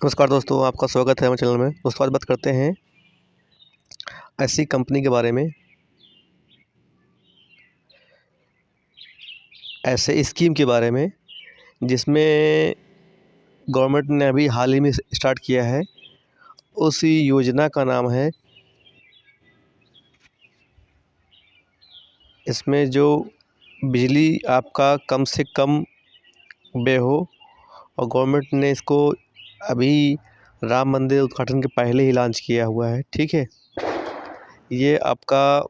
नमस्कार दोस्तों, आपका स्वागत है हमारे चैनल में। दोस्तों आज बात करते हैं ऐसी कंपनी के बारे में, ऐसे स्कीम के बारे में जिसमें गवर्नमेंट ने अभी हाल ही में स्टार्ट किया है। उस योजना का नाम है, इसमें जो बिजली आपका कम से कम व्यय हो, और गवर्नमेंट ने इसको अभी राम मंदिर उद्घाटन के पहले ही लॉन्च किया हुआ है। ठीक है, ये आपका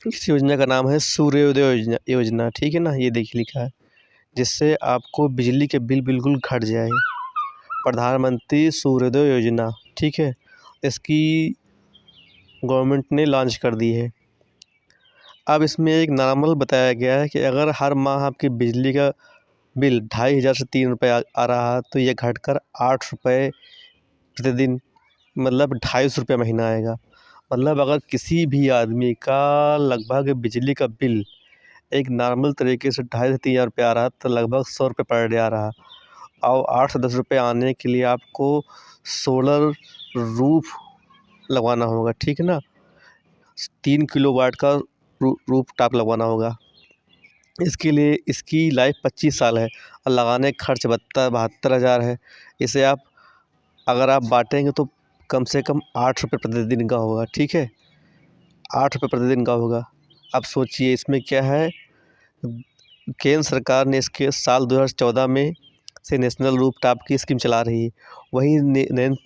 इस योजना का नाम है सूर्योदय योजना। ठीक है ना, ये देखिए लिखा है, जिससे आपको बिजली के बिल बिल्कुल घट जाए। प्रधानमंत्री सूर्योदय योजना, ठीक है, इसकी गवर्नमेंट ने लॉन्च कर दी है। अब इसमें एक नॉर्मल बताया गया है कि अगर हर माह आपकी बिजली का बिल 2500 से 3 रुपये आ रहा है, तो ये घटकर 8 रुपये प्रतिदिन, मतलब 250 रुपये महीना आएगा। मतलब अगर किसी भी आदमी का लगभग बिजली का बिल एक नॉर्मल तरीके से 2,500 से 3,000 रुपये आ रहा है, तो लगभग 100 रुपये पर डे आ रहा है। और 8 से 10 रुपये आने के लिए आपको सोलर रूफ लगवाना होगा। ठीक है ना, 3 किलोवाट का रूफ टॉप लगवाना होगा। इसके लिए इसकी लाइफ 25 साल है और लगाने का खर्च 72,000 है। इसे आप अगर आप बांटेंगे तो कम से कम 8 रुपये प्रतिदिन का होगा। ठीक है, 8 रुपये प्रतिदिन का होगा। अब सोचिए इसमें क्या है, केंद्र सरकार ने इसके साल 2014 में से नेशनल रूफटॉप की स्कीम चला रही है। वहीं नरेंद्र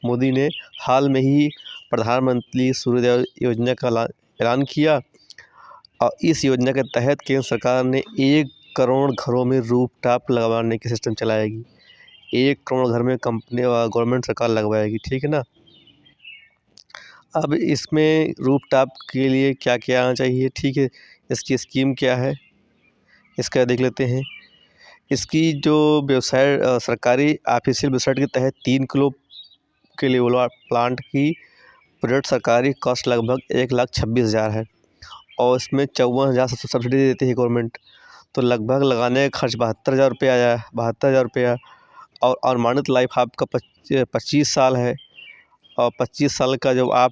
मोदी ने हाल में ही प्रधानमंत्री सूर्योदय योजना का ऐलान किया, और इस योजना के तहत केंद्र सरकार ने 1 करोड़ घरों में रूफटॉप लगवाने की सिस्टम चलाएगी। 1 करोड़ घर में कंपनी गवर्नमेंट सरकार लगवाएगी। ठीक है ना। अब इसमें रूफटॉप के लिए क्या क्या आना चाहिए, ठीक है, इसकी स्कीम क्या है, इसका देख लेते हैं। इसकी जो वेबसाइट सरकारी ऑफिशियल वेबसाइट के तहत 3 किलो के लेवल प्लांट की प्रोजेक्ट सरकारी कॉस्ट लगभग 1,26,000 है, और इसमें 54,000 सब्सिडी देती है गवर्नमेंट। तो लगभग लगाने का खर्च 72,000 रुपये आया, 72,000 रुपया। और अनुमानित लाइफ आपका 25 साल है, और 25 साल का जब आप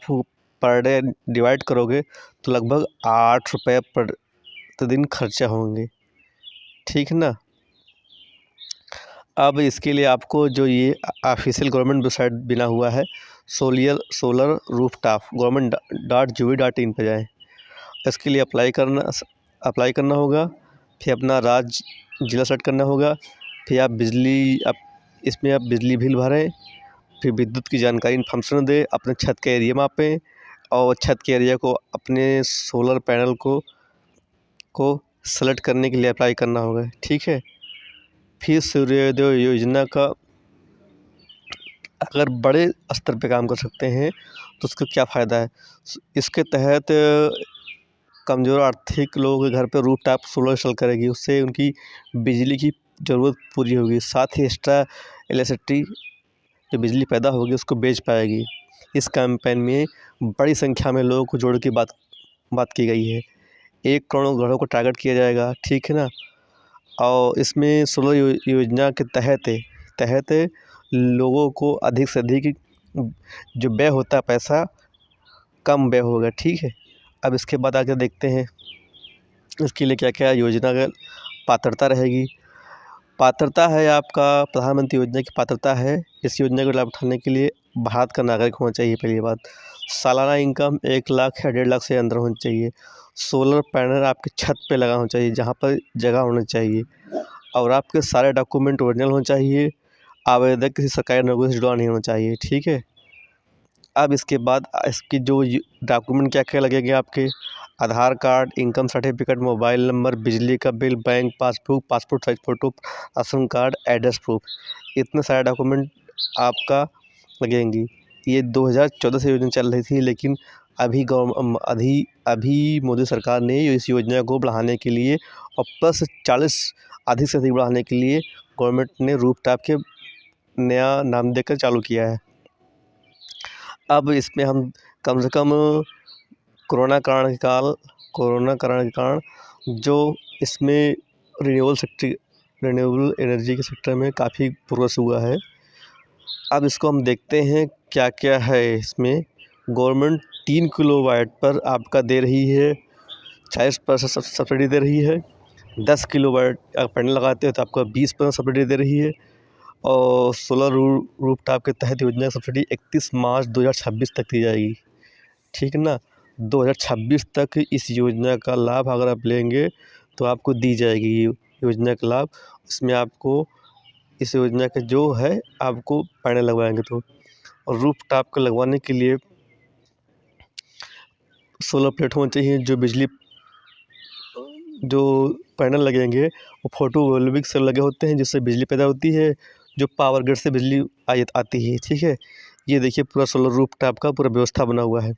पर डे डिवाइड करोगे तो लगभग 8 रुपये प्रतिदिन खर्चा होंगे। ठीक है ना। अब इसके लिए आपको जो ये ऑफिशियल गवर्नमेंट वेबसाइट बना हुआ है, सोलर रूफटॉप government.gov.in पे जाएं। इसके लिए अप्लाई करना होगा। फिर अपना राज्य जिला सेलेक्ट करना होगा। फिर आप इसमें आप बिजली बिल भरें। फिर विद्युत की जानकारी इन्फॉर्मेशन दें, अपने छत का एरिया मापें, और छत के एरिया को अपने सोलर पैनल को सेलेक्ट करने के लिए अप्लाई करना होगा। ठीक है। फिर सूर्योदय योजना का अगर बड़े स्तर पे काम कर सकते हैं तो उसका क्या फ़ायदा है। इसके तहत कमज़ोर आर्थिक लोगों के घर पे रूफटॉप सोलर इंस्टॉल करेगी, उससे उनकी बिजली की ज़रूरत पूरी होगी। साथ ही एक्स्ट्रा इलेक्ट्रिसिटी जो बिजली पैदा होगी उसको बेच पाएगी। इस कैंपेन में बड़ी संख्या में लोगों को जोड़ के बात की गई है। 1 करोड़ घरों को टारगेट किया जाएगा। ठीक है ना। और इसमें सोलर योजना के तहत लोगों को अधिक से अधिक जो व्यय होता है पैसा, कम व्यय होगा। ठीक है। अब इसके बाद आगे देखते हैं इसके लिए क्या क्या योजना का पात्रता रहेगी। पात्रता है आपका प्रधानमंत्री योजना की पात्रता है। इस योजना को लाभ उठाने के लिए भारत का नागरिक होना चाहिए। पहली बात, सालाना इनकम 1 लाख या 1.5 लाख से अंदर होनी चाहिए। सोलर पैनल आपकी छत पे लगा होना चाहिए, जहाँ पर जगह होनी चाहिए, और आपके सारे डॉक्यूमेंट ओरिजिनल होने चाहिए। आवेदक किसी सरकारी नौकरी से जुड़ा नहीं होना चाहिए। ठीक है। अब इसके बाद इसकी जो डॉक्यूमेंट क्या क्या लगेंगे आपके, Aadhaar card, income certificate, mobile number, बिजली का bill, bank passbook, passport size photo, ration card, address proof, इतने सारे डॉक्यूमेंट आपका लगेंगी। ये 2014 से योजना चल रही थी, लेकिन अभी मोदी सरकार ने इस योजना को बढ़ाने के लिए और प्लस 40 अधिक से अधिक बढ़ाने के लिए गवर्नमेंट ने रूफटॉप के नया नाम देकर चालू किया है। अब इसमें हम कम से कम कोरोना कारण के कारण जो इसमें रिन्यूएबल रिन्यूएबल एनर्जी के सेक्टर में काफ़ी प्रोग्रेस हुआ है। अब इसको हम देखते हैं क्या क्या है इसमें। गवर्नमेंट 3 किलोवाट पर आपका दे रही है 40% सब्सिडी दे रही है। 10 किलोवाट पैनल लगाते हो तो आपको 20% सब्सिडी दे रही है। और सोलर रूफटॉप के तहत योजना की सब्सिडी 31 मार्च 2026 तक दी जाएगी, ठीक है ना। 2026 तक इस योजना का लाभ अगर आप लेंगे तो आपको दी जाएगी ये योजना का लाभ। इसमें आपको इस योजना का जो है आपको पैनल लगवाएंगे तो। और रूफटॉप को लगवाने के लिए सोलर प्लेटफॉर्म चाहिए। जो पैनल लगेंगे वो फोटोवोल्टिक से लगे होते हैं, जिससे बिजली पैदा होती है, जो पावर ग्रिड से बिजली आती है, ठीक है। ये देखिए पूरा सोलर रूफटॉप का पूरा व्यवस्था बना हुआ है,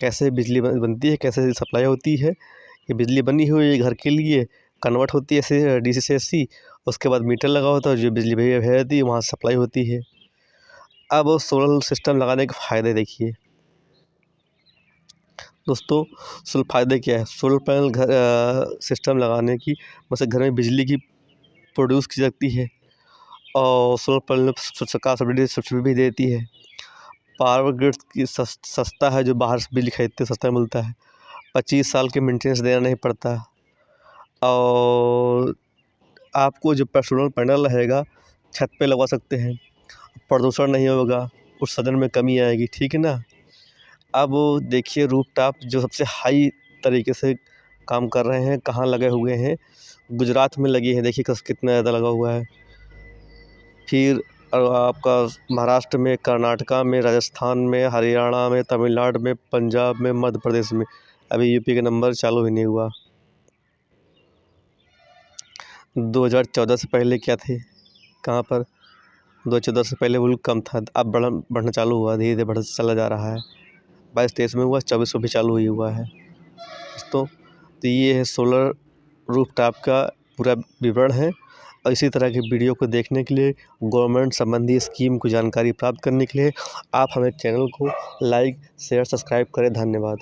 कैसे बिजली बनती है, कैसे सप्लाई होती है। ये बिजली बनी हुई है घर के लिए, कन्वर्ट होती है ऐसे DC से AC, उसके बाद मीटर लगा होता है, जो बिजली भेजती है वहाँ सप्लाई होती है। अब सोलर सिस्टम लगाने के फ़ायदे देखिए दोस्तों। सोलर फ़ायदे क्या है। सोलर पैनल सिस्टम लगाने की मतलब घर में बिजली की प्रोड्यूस की जाती है। और सोलर पैनल सरकार सब्सिडी भी देती है। पावर ग्रिड की सस्ता है, जो बाहर से बिजली खरीदते सस्ता मिलता है। 25 साल के मेंटेनेंस देना नहीं पड़ता। और आपको जो सोलर पैनल रहेगा छत पे लगवा सकते हैं, प्रदूषण नहीं होगा, उत्सर्जन में कमी आएगी, ठीक है ना। अब देखिए रूफटॉप जो सबसे हाई तरीके से काम कर रहे हैं, कहाँ लगे हुए हैं। गुजरात में लगी है, देखिए कितना ज़्यादा लगा हुआ है। फिर आपका महाराष्ट्र में, कर्नाटका में, राजस्थान में, हरियाणा में, तमिलनाडु में, पंजाब में, मध्य प्रदेश में। अभी UP का नंबर चालू ही नहीं हुआ। 2014 से पहले क्या थे, कहाँ पर 2014 से पहले बिल्कुल कम था। अब बढ़ना चालू हुआ, धीरे धीरे बढ़ता चला जा रहा है। 22-23 में हुआ, 24 में भी चालू ही हुआ है दोस्तों। तो ये है सोलर रूफटॉप का पूरा विवरण है। और इसी तरह की वीडियो को देखने के लिए, गवर्नमेंट संबंधी स्कीम को जानकारी प्राप्त करने के लिए आप हमें चैनल को लाइक, शेयर, सब्सक्राइब करें। धन्यवाद।